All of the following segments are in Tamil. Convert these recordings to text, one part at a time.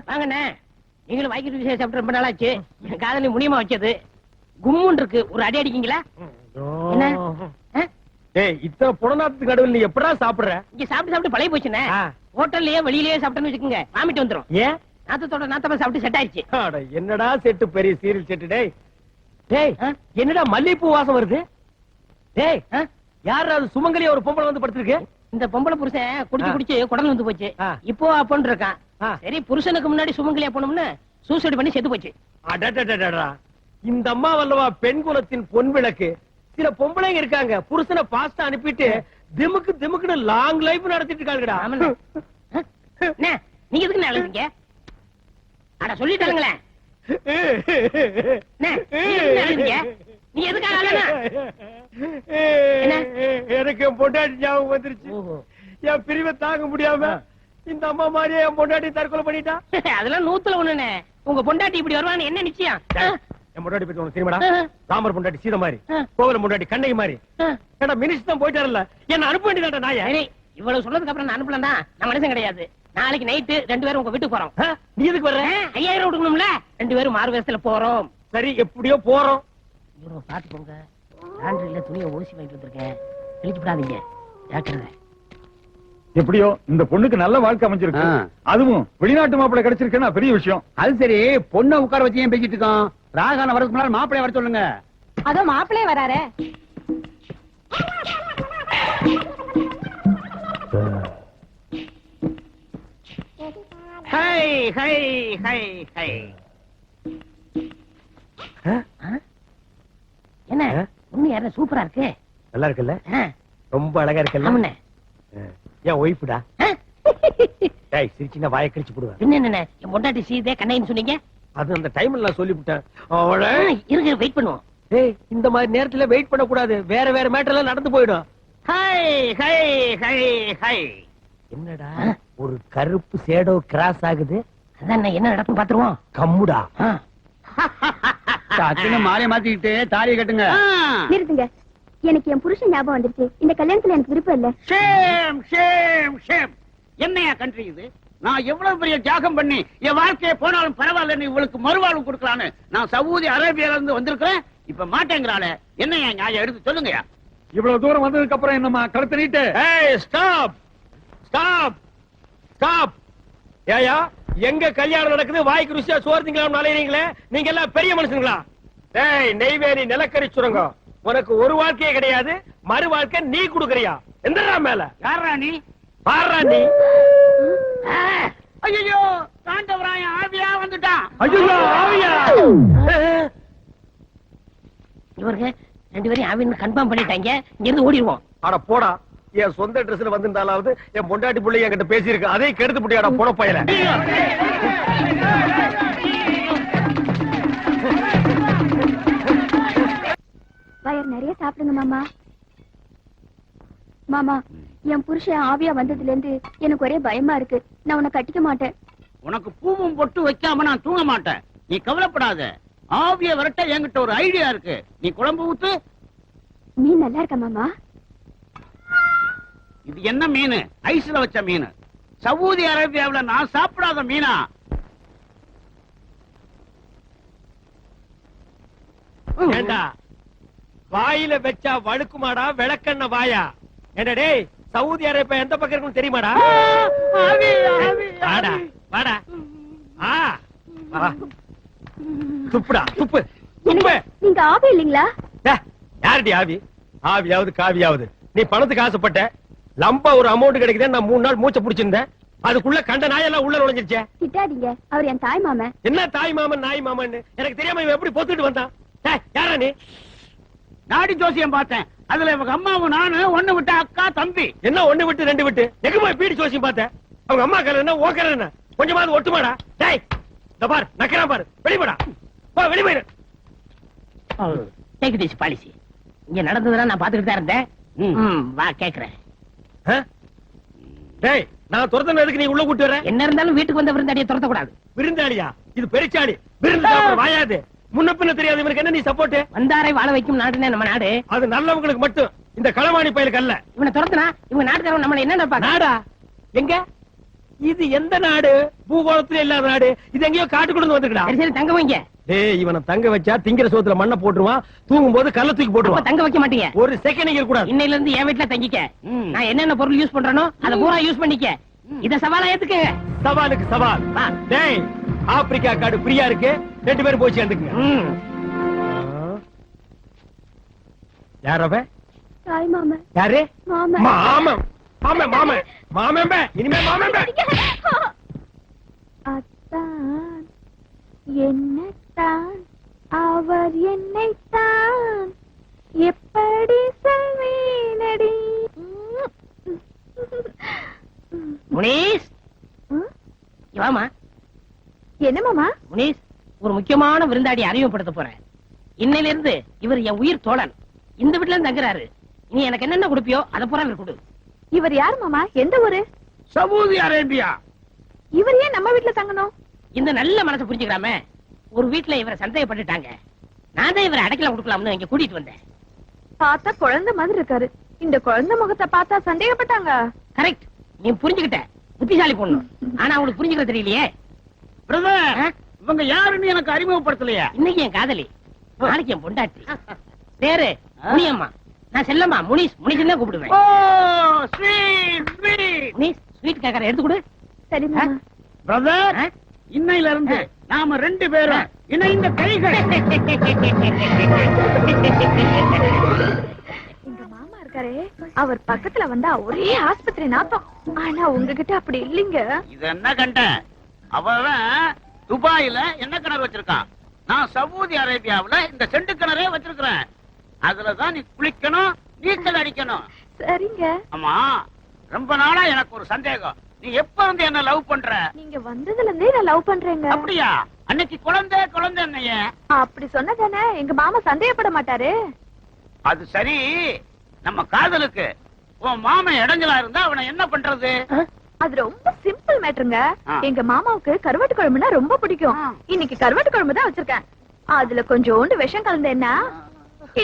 வாங்கண்ணே, நீங்களும் வாய்க்கு விஷயம் சாப்பிட்டு ரொம்ப நாளாச்சு. என் காதலி முடியுமா வச்சது கும்முன் இருக்கு, ஒரு அடி அடிக்கீங்களா? என்ன இத்தனை புடநாத்துக்கு நடுவில் நீ எப்படா சாப்பிடுற? இங்க சாப்பிட்டு சாப்பிட்டு பழைய போச்சுண்ணே. ஹோட்டல்லயே வெளியிலேயே சாப்பிட்டேன்னு வச்சுக்கோங்க, வாமிட்டு வந்துரும். ஏன்? நாத்தத்தோட நாத்தமா சாப்பிட்டு செட் ஆயிடுச்சு. என்னடா செட்டு, பெரிய சீரியல் செட்டு. டேய் டேய், என்னடா மல்லிப்பூ வாசம் வருது? டேய், யாரு அது? சுமங்கலியா ஒரு பொம்பளை வந்து படுத்திருக்கு. இந்த பொம்பளை புருஷன் குடிச்சு குடிச்சு குடல் வந்து போச்சு. இப்போ அப்பன்னு இருக்கான். சரி, புருஷனுக்கு முன்னாடி சுமங்கலியா போனோம்னு சூசைட் பண்ணி செத்து போச்சு. இந்த அம்மா வல்லவா பெண் குலத்தின் பொன் விளக்கு. சில பொம்பளைங்க இருக்காங்க, புருஷனை பாஸ்டா அனுப்பிட்டு திமுக்கு திமுக்குன்னு லாங் லைஃப் நடத்திட்டு இருக்காங்கடா. நீங்க எதுக்கு அழுதுங்க? அட சொல்லிட்டாங்களேன். நீ எதுக்காக? எனக்கு பொண்டாட்டி ஞாபகம் வந்துருச்சு. என் பிரிவை தாங்க முடியாம இந்த அம்மா மாதிரியே என் பொண்டாட்டி தற்கொலை பண்ணிட்டா. அதெல்லாம் 100ல 1. உங்க பொண்டாட்டி இப்படி வருவான்னு என்ன நிச்சயம்? என் பொண்டாட்டி பத்தி உனக்கு தெரியுமாடா? ராமர் பொண்டாட்டி சீதை மாதிரி, கோவில பொண்டாட்டி கண்ணகி மாதிரி. ஏடா மினிஸ்டர் தான் போயிட்டாருல்ல, என்ன அனுப்ப வேண்டியதாடா நாயா? இவ்வளவு சொன்னதுக்கு அப்புறம் நான் அனுப்பலாம் தான். நான் மனுஷன் கிடையாது. நாளைக்கு நைட்டு 2 பேரும் உங்க வீட்டுக்கு போறோம். நீ எதுக்கு வர்ற? 5000 கொடுக்கணும்ல. 2 பேரும் மாறு வேஷத்துல போறோம். சரி, எப்படியோ போறோம். பாத்து போங்க. லாண்டரியில துணியை ஓசி வாங்கிட்டு வந்திருக்கேன், கழிச்சுடாதீங்க. ஜாக்கிரதை. எப்படியோ இந்த பொண்ணுக்கு நல்ல வாழ்க்கை அமைஞ்சிருக்கு. அதுவும் வெளிநாட்டு மாப்பிள்ளை கிடைச்சிருக்குன்னா பெரிய விஷயம். அது சரி, பொண்ணை உட்கார வச்சு ஏன் பேசிட்டு இருக்கோம்? ராகான வரதுக்கு முன்னாடி மாப்பிள்ளைய வர சொல்லுங்க. அதோ மாப்பிள்ளைய வராரே. Hi hi hi hi. என்ன பொண்ணு யார சூப்பரா இருக்கு? நல்லா இருக்குல்ல? ரொம்ப அழகா இருக்குல்ல? ஆமாண்ணே. ஏன் ஒய்ஃப்டா? டேய், சிரிச்சினா வாயை கிழிச்சு போடுவேன். என்ன என் பொண்டாட்டி சீதே கண்ணைன்னு சொன்னீங்க? அது அந்த டைம்ல நான் சொல்லிவிட்டேன். இருங்க, வெயிட் பண்ணுவோம். டேய், இந்த மாதிரி நேரத்துல வெயிட் பண்ண கூடாது. வேற வேற மேட்டர் எல்லாம் நடந்து போயிடும். High hi hi high. என்னடா ஒரு கருப்பு ஷேடோ கிராஸ் ஆகுது? அதான் என்ன நடக்கும் பாத்துருவோம். கம்முடா. டக்குனு மாலையை மாத்திக்கிட்டு தாலியை கட்டுங்க. நிறுத்துங்க. எனக்கு என் புருஷன் ஞாபகம் வந்துருச்சு. இந்த கல்யாணத்துல எனக்கு விருப்பம் இல்ல. Shame shame shame. என்னையா கண்ட்ரி இது? நான் எவ்வளவு பெரிய தியாகம் பண்ணி என் வாழ்க்கையை போனாலும் பரவாயில்ல இவளுக்கு மறுவாழ்வு கொடுக்கலான்னு நான் சவுதி அரேபியால இருந்து வந்திருக்கிறேன். இப்ப மாட்டேங்கிறாளே, என்னையா நியாயம்? எடுத்து சொல்லுங்கயா. இவ்வளவு தூரம் வந்ததுக்கு அப்புறம் என்னமா கழுத்து நீட்டு? Stop stop stop. ஏயா, எங்க கல்யாணம் நடக்குது, வாய்க்கு ருசியா சோர்த்தீங்களா அலையறீங்களே? நீங்க எல்லாம் பெரிய மனுஷங்களா? டேய், நெய்வேலி நிலக்கரி சுரங்கம். உனக்கு ஒரு வாழ்க்கையே கிடையாது, மறு வாழ்க்கை நீ குடுக்கறியா? எந்தடா மேல? யாரா நீ? பாரா நீ. ஐயோ, தாண்டவராய ஆவியா வந்துட்டான். ஐயோ, ஆவியா? இவருக்கு 2 பேரையும் ஆவின்னு கன்ஃபார்ம் பண்ணிட்டாங்க. இங்க இருந்து ஓடிடுவோம். அட போடா, என் சொந்த ட்ரெஸ்ல வந்திருந்தாலாவது என் பொண்டாட்டி பிள்ளை என்கிட்ட பேசியிருக்கு. அதை கெடுத்து புட்டியாடா போட பயல. வயர் நிறைய சாப்பிடுங்க மாமா. மாமா, என் புருஷன் ஆவியா வந்ததுல இருந்து எனக்கு ஒரே பயமா இருக்கு. நான் உன்னை கட்டிக்க மாட்டேன். உனக்கு பூவும் பொட்டு வைக்காம நான் தூங்க மாட்டேன். நீ கவலைப்படாத. ஆவிய வரட்ட என்கிட்ட ஒரு ஐடியா இருக்கு. நீ குழம்பு ஊத்து. மீன் நல்லா இருக்க மாமா? இது என்ன மீன்? ஐஸ்ல வச்ச மீன். சவுதி அரேபியாவுல நான் சாப்பிடாத மீனா? ஏண்டா, வாயில வச்சா வழுக்குமாடா விளக்கண்ண வாயா? ஏண்டா டேய், சவுதி அரேபியா எந்த பக்கம் இருக்குன்னு தெரியுமாடா? வாடா வாடா. துப்புடா, துப்பு துப்பு. நீங்க ஆவி இல்லீங்களா? யாருடி ஆவி? ஆவியாவது காவியாவது. நீ பணத்துக்கு ஆசைப்பட்ட, லம்பா ஒரு அமௌண்ட் கிடைக்குது. நான் 3 நாள் மூச்சை பிடிச்சிருந்தேன். அதுக்குள்ள கண்ட நாயெல்லாம் உள்ள நுழைஞ்சிருச்சே. திட்டாதீங்க, அவர் என் தாய் மாமன். என்ன தாய் மாமன் நாய் மாமன் எனக்கு தெரியாம இவன் எப்படி பொத்துட்டு வந்தான்? யாரா நீ? நாடி ஜோசியம் பார்த்தேன். அதுல இவங்க அம்மாவும் நானு ஒண்ணு விட்டு அக்கா தம்பி. என்ன 1 விட்டு 2 விட்டு? எங்க போய் பீடி ஜோசியம் பார்த்தேன்? அவங்க அம்மா கல என்ன, ஓக்கற என்ன? கொஞ்சமாவது ஒட்டுமாடா? டேய், இந்த பார் நக்கறா பாரு. வெளியடா. போ வெளிய. Take this policy. இங்க நடந்ததெல்லாம் நான் பாத்துக்கிட்டு தான் இருந்தேன். வா கேக்குறேன். டேய், நான் துரத்தன எதுக்கு நீ உள்ள கூட்டி வர? என்ன இருந்தாலும் வீட்டுக்கு வந்த விருந்தாடியை துரத்த கூடாது. விருந்தாளியா? இது பெருச்சாளி விருந்து சாப்பிட வாயாது. முன்ன பின்ன தெரியாது இவனுக்கு என்ன நீ சப்போர்ட்? வந்தாரை வாழ வைக்கும் நாடுனே நம்ம நாடு. அது நல்லவங்களுக்கு மட்டும், இந்த களவாணி பயலுக்கு அல்ல. இவனை துரத்துனா இவங்க நாட்டுக்காரன் நம்மள என்ன நினைப்பாங்க? நாடா? எங்க இது? எந்த நாடு? பூகோளத்துல இல்லாத நாடு இது. எங்கேயோ காட்டுக்குள்ள வந்துக்கடா. சரி சரி, தங்க வைங்க. டேய், இவனை தங்க வச்சா திங்கிற சோத்துல மண்ணை போட்டுருவான், தூங்கும் போது கல்ல தூக்கி அப்ப போட்டுருவான். தங்க வைக்க மாட்டீங்க. ஒரு செகண்ட் இங்க கூடாது. இன்னையில இருந்து என் வீட்டுல தங்கிக்க. நான் என்னென்ன பொருள் யூஸ் பண்றேனோ அதை பூரா யூஸ் பண்ணிக்க. இத சவாலா ஏத்துக்கங்க. சவாலுக்கு சவால். வா. டேய், ஆப்பிரிக்கா காடு ஃப்ரீயா இருக்கு, 2 பேரும் போய் சேர்ந்துக்குங்க. ம். யார் அவன்? தாய் மாமன். யாரு? மாமன். மாமன். மாமன் மாமன் மாமன். இனிமே மாமன். அத்தான் என்னத்தான் அவர் என்னைத்தான் எப்படி சொல்வேனடி. முனீஸ், ம்? வாமா. என்ன மாமா? முனீஸ், ஒரு முக்கியமான விருந்தாடி அறிமுகப்படுத்த போறேன். இன்னையில இருந்து இவர் என் உயிர் தோழன். இந்த வீட்டுல இருந்து தங்குறாரு. நீ எனக்கு என்னென்ன கொடுப்பியோ அதை பூரா இவர் கொடு. இவர் யார் மாமா? எந்த ஊரு? Saudi Arabia. இவர் ஏன் நம்ம வீட்டுல தங்கணும்? இந்த நல்ல மனசை புரிஞ்சுக்கிறாம ஒரு வீட்டுல இவரை சந்தேகப்பட்டுட்டாங்க. நான் தான் இவரை அடைக்கலம் கொடுக்கலாம்னு இங்க கூட்டிட்டு வந்தேன். பார்த்தா குழந்தை மாதிரி இருக்காரு. இந்த குழந்தை முகத்தை பார்த்தா சந்தேகப்பட்டாங்க. கரெக்ட், நீ புரிஞ்சுக்கிட்ட. புத்திசாலி பொண்ணு. ஆனா அவங்களுக்கு புரிஞ்சுக்கிற தெரியலையே. பிரதர், இவங்க யாருன்னு எனக்கு அறிமுகப்படுத்தலையா? இன்னைக்கு என் காதலி, நாளைக்கு என் பொண்டாட்டி. பேரு முனியம்மா. நான் செல்லம்மா. முனிஸ், முனிஸ் தான் கூப்பிடுவேன். ஓ, ஸ்வீட் ஸ்வீட். முனிஸ், ஸ்வீட் கேக்கற எடுத்து கொடு. சரி மாமா. பிரதர், இன்னையில இருந்து நாம 2 பேரும் இணைந்த கைகள். எங்க மாமா இருக்காரே, அவர் பக்கத்துல வந்தா ஒரே ஆஸ்பத்திரி நாத்தம். ஆனா உங்ககிட்ட அப்படி இல்லைங்க. இது என்ன கண்ட? அவன் துபாயில என்ன கிணறு வச்சிருக்கான். நான் சவுதி அரேபியாவுல இந்த செண்டு கிணறே வச்சிருக்கிறேன். அதுலதான் நீ குளிக்கணும், நீச்சல் அடிக்கணும். சரிங்க. ஆமா, ரொம்ப நாளா எனக்கு ஒரு சந்தேகம். நீ எப்ப வந்து என்ன லவ் பண்ற? நீங்க வந்ததுல இருந்தே நான் லவ் பண்றேங்க. அப்படியா? அன்னைக்கு குழந்தை குழந்தை என்னைய அப்படி சொன்னதானே எங்க மாமா சந்தேகப்பட மாட்டாரு. அது சரி. நம்ம காதலுக்கு உன் மாமன் இடைஞ்சலா இருந்தா அவனை என்ன பண்றது? அது ரொம்ப சிம்பிள் மேட்டருங்க. ஆ. எங்க மாமாவுக்கு கருவாட்டு குழம்புனா ரொம்ப பிடிக்கும். ஆ. இன்னைக்கு கருவாட்டு குழம்பு தான் வச்சிருக்கேன். அதுல கொஞ்சோண்டு விஷம் கலந்தேன்னா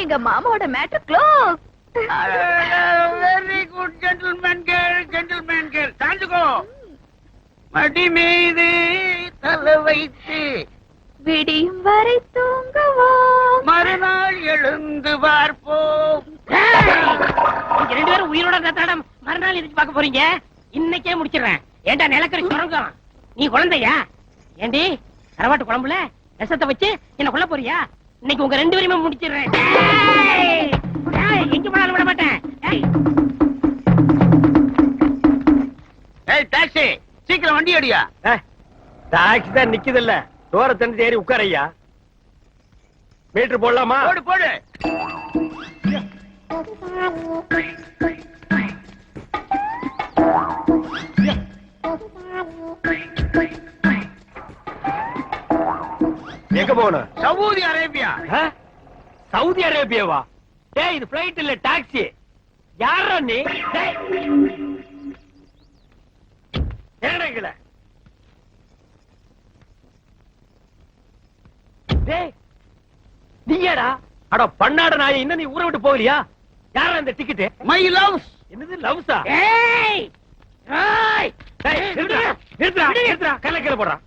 எங்க மாமாவோட matter close. Very good gentleman girl, gentleman girl. தாண்டுகோ. மடி மீது தலை வைத்து விடியும் வரை தூங்குவோம். மறுநாள் எழுந்து பார்ப்போம். நீங்க 2 பேரும் உயிரோட இருந்தா மறுநாள் எதுக்கு பார்க்க போறீங்க? இன்னைக்கே முடிச்சிடுறேன். ஏண்டா நிலக்கரி சுரங்கம், நீ குழந்தையா? ஏண்டி கரவாட்டு குழம்புல விஷத்தை வச்சு என்ன கொல்ல போறியா? இன்னைக்கு உங்க 2 பேரையுமே முடிச்சிடுறேன். ஏய், ஏய், எங்க போனாலும் விட மாட்டேன். ஏய், ஏய் டாக்ஸி, சீக்கிரம் வண்டி அடியா. டாக்ஸி தான் நிக்குது இல்ல, டோரை தந்து ஏறி உட்காரையா. மீட்டர் போடலாமா? போடு போடு. எங்க போகணும்? Saudi Arabia. சவுதி அரேபியாவா? டேய், இது பிளைட் இல்ல, டாக்ஸி. யாரா நீ? டேய், இறங்குல. டேய், நீயாடா? அட பண்ணாட நாயே, இன்னும் நீ ஊரை விட்டு போகலையா? யாரா இந்த டிக்கெட்? My loves. என்னது லவ்ஸா? ஏய், ஏய், டேய், நிறுத்துடா, நிறுத்துடா, நிறுத்துடா, கல்ல போடுறா.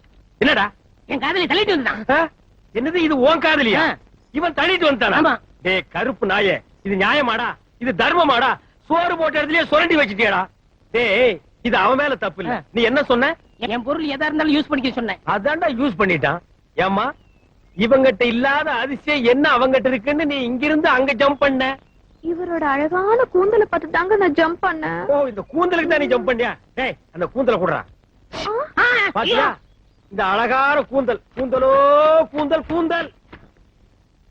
என்னடா? என் காதலி தள்ளிட்டு வந்தான். என்னது இது உன் காதலியா? இவன் தள்ளிட்டு வந்துட்டானா? ஆமா. டேய் கருப்பு நாயே, இது நியாயமாடா? இது தர்மமாடா? சோறு போட்ட இடத்துலயே சுரண்டி வச்சிட்டியாடா? டேய், இது அவன் மேல தப்பு இல்ல. நீ என்ன சொன்ன? என் பொருள் எதா இருந்தாலும் யூஸ் பண்ணிக்க சொன்னேன். அதான்டா யூஸ் பண்ணிட்டான். ஏம்மா, இவங்கிட்ட இல்லாத அதிசயம் என்ன அவங்கிட்ட இருக்குன்னு நீ இங்கிருந்து அங்க ஜம்ப் பண்ண? இவரோட அழகான கூந்தலை பார்த்து தாங்க நான் ஜம்ப் பண்ணேன். ஓ, இந்த கூந்தலுக்கு தான் நீ ஜம்ப் பண்ணியா? டேய், அந்த கூந்தலை குடுறா. ஆ, பாத்தியா? இந்த அழகான கூந்தல், கூந்தலோ கூந்தல், கூந்தல்.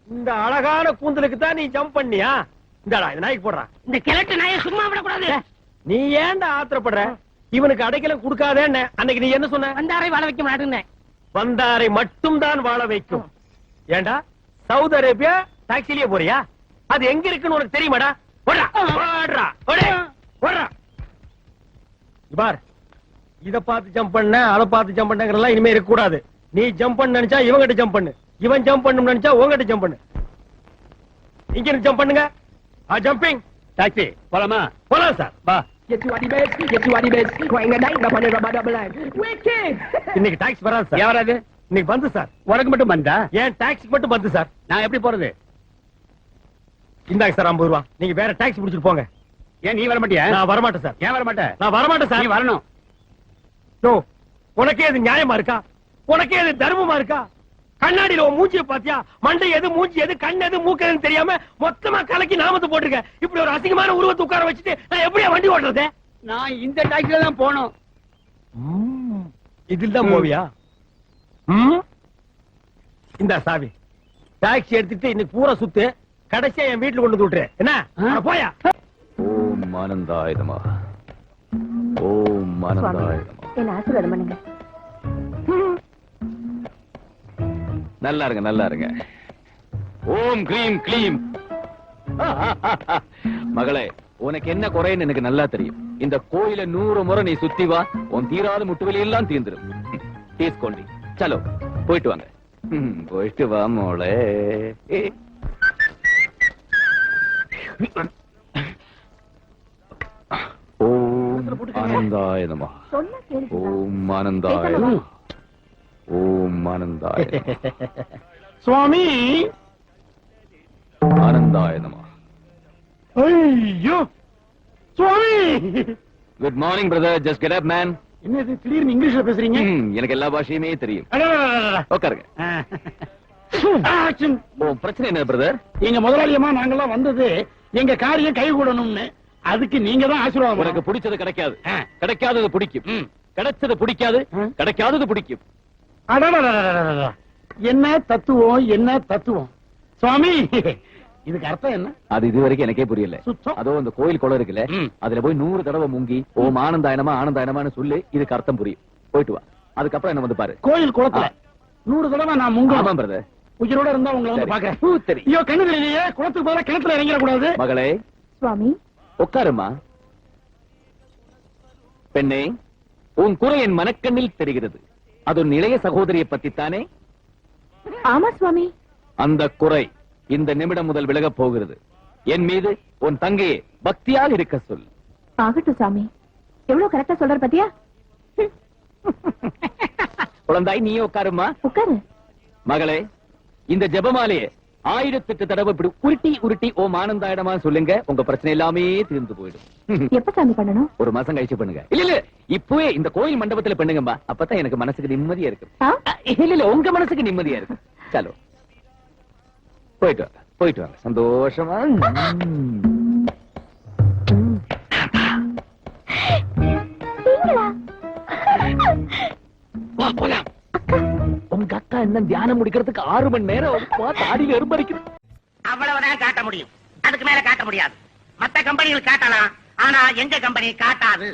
இந்த அழகான கூந்தலுக்கு தான் நீ ஜம்ப் பண்ணியா? இந்தாடா, இந்த நாய்க்கு போடுறா. இந்த கிழட்டு நாயை சும்மா விடக்கூடாது. நீ ஏன்டா ஆத்திரப்படுற? இவனுக்கு அடைக்கலம் கொடுக்காதேன்னு அன்னைக்கு நீ என்ன சொன்ன? வந்தாரை வாழ வைக்க மாட்டேன்னு. வந்தாரை மட்டும் தான் வாழ வைக்கும். ஏண்டா சவுதி அரேபியா டாக்ஸிலேயே போறியா? அது எங்க இருக்குன்னு உனக்கு தெரியுமாடா? போடா, போடுறா, போடு, போடுறா. பார், இத பார்த்து ஜம்ப் பண்ண, அதை பார்த்து ஜம்ப் பண்ணங்கறதெல்லாம் இனிமே இருக்க கூடாது. நீ ஜம்ப் பண்ண நினைச்சா இவங்கிட்ட ஜம்ப் பண்ணு, இவன் ஜம்ப் பண்ணு நினைச்சா உங்ககிட்ட ஜம்ப் பண்ணு. இங்க இருந்து ஜம்ப் பண்ணுங்க. ஜம்பிங். டாக்ஸி போலாமா? போலாம் சார். வா. இன்னைக்கு டாக்ஸி வராது சார். ஏன் வராது? இன்னைக்கு வந்து சார். உனக்கு மட்டும் வந்தா? ஏன் டாக்ஸிக்கு மட்டும் வந்து சார். நான் எப்படி போறது? இந்தாங்க சார் 50 ரூபா. நீங்க வேற டாக்ஸி பிடிச்சிட்டு போங்க. ஏன் நீ வர மாட்டியா? நான் வரமாட்டேன் சார். ஏன் வர மாட்டேன்? நான் வரமாட்டேன் நீ சார். வரணும். நோ, உனக்கே இது நியாயமா இருக்கா? உனக்கே இது தர்மமா இருக்கா? கண்ணாடியில உன் மூஞ்சியை பாத்தியா? மண்டை எது, மூஞ்சி எது, கண் எது, மூக்கு எதுன்னு தெரியாம மொத்தமா கலக்கி நாமத்தை போட்டுருக்க. இப்படி ஒரு அசிங்கமான உருவத்தை உட்கார வச்சுட்டு நான் எப்படியா வண்டி ஓட்டுறது? நான் இந்த டாக்ஸில தான் போனோம். இதில் தான் போவியா? இந்த சாவி டாக்ஸி எடுத்துட்டு இன்னைக்கு பூரா சுத்து, கடைசியா என் வீட்டுல கொண்டு வந்து விட்டுரு. என்ன போயா? ஓம் ஆனந்தாய நமः. ஓம் ஆனந்தாய நமः. என்ன ஆசீர்வாதம் பண்ணுங்க. நல்லா இருங்க, நல்லா இருங்க. ஓம் க்ரீம் க்ளீம். மகளே, உனக்கு என்ன குறைன்னு எனக்கு நல்லா தெரியும். இந்த கோயில 100 முறை நீ சுத்தி வா, உன் தீராத முட்டுவலி எல்லாம் தீர்ந்துரும். தீஸ்கொண்டி சலோ, போயிட்டு வாங்க. போயிட்டு வா மோளே. ஓம் ஆனந்தாய நமः. சொன்னா கேளுங்க. ஓம் ஆனந்தாய நமः. ஓம் ஆனந்தாய நமः. சுவாமி ஆனந்தாய நமः. ஐயோ சுவாமி. Good morning brother. Just get up man. என்ன இது திடீர்னு இங்கிலீஷ்ல பேசுறீங்க? எனக்கு எல்லா பாஷையுமே தெரியும். உட்காருங்க. ஓ, பிரச்சனை என்ன பிரதர்? எங்க முதலாளியமா நாங்கெல்லாம் வந்தது எங்க காரியம் கை கூடணும்னு. அதுக்கு நீங்க தான் ஆசீர்வாதம். உனக்கு பிடிச்சது கிடைக்காது, கிடைக்காதது பிடிக்கும். கிடைச்சது பிடிக்காது, கிடைக்காதது பிடிக்கும். என்ன தத்துவம், என்ன தத்துவம் சுவாமி? இதுக்கு அர்த்தம் என்ன? அது இது வரைக்கும் எனக்கே புரியல. சுத்தம். அதோ அந்த கோயில் குளம் இருக்குல்ல, அதுல போய் 100 தடவை முங்கி ஓம் ஆனந்தாயனமா ஆனந்தாயனமான்னு சொல்லு, இதுக்கு அர்த்தம் புரியும். போயிட்டு வா, அதுக்கப்புறம் என்ன வந்து பாரு. கோயில் குளத்துல 100 தடவை நான் முங்க. ஆமா பிரதர். உயிரோட இருந்தா உங்களை வந்து சரி. பாக்குறேன். ஐயோ கண்ணு தெரியலையே, குளத்துக்கு போல கிணத்துல இறங்கிட கூடாது. மகளே சுவாமி, உட்காருமா. பெண்ணே, உன் குறை என் மனக்கண்ணில் தெரிகிறது. அது உன் இளைய சகோதரியை பத்தித்தானே? ஆமா சுவாமி. அந்த குறை இந்த நிமிடம் முதல் விலகப் போகிறது. என் மீது உன் தங்கையை பக்தியாக இருக்க சொல். ஆகட்டும் சாமி. எவ்வளவு கரெக்டா சொல்ற பத்தியா? குழந்தாய், நீயே உட்காருமா. உட்காரு. மகளே, இந்த ஜெபமாலையே 1008 தடவை இப்படி உருட்டி உருட்டி ஓம் ஆனந்தாயிடமா சொல்லுங்க. உங்க பிரச்சனை எல்லாமே தீர்ந்து போயிடும். எப்ப சாமி பண்ணணும்? ஒரு மாசம் கழிச்சு பண்ணுங்க. இல்ல இல்ல, இப்பவே இந்த கோயில் மண்டபத்துல பண்ணுங்கம்மா. அப்பதான் எனக்கு மனசுக்கு நிம்மதியா இருக்கு. ஆ? இல்ல இல்ல, உங்க மனசுக்கு நிம்மதியா இருக்கு. சலோ, போயிட்டு வாங்க, போயிட்டு வாங்க சந்தோஷமா. நீங்களா? வா போலாம். உங்க அக்கா என்ன தியானம் முடிக்கிறதுக்கு 6 மணி நேரம் தாடியில எறும்பறிக்குது. அவ்வளவுதான் காட்ட முடியும், அதுக்கு மேல காட்ட முடியாது. மத்த கம்பெனிகள் காட்டலாம், ஆனா எங்க கம்பெனி காட்டாது.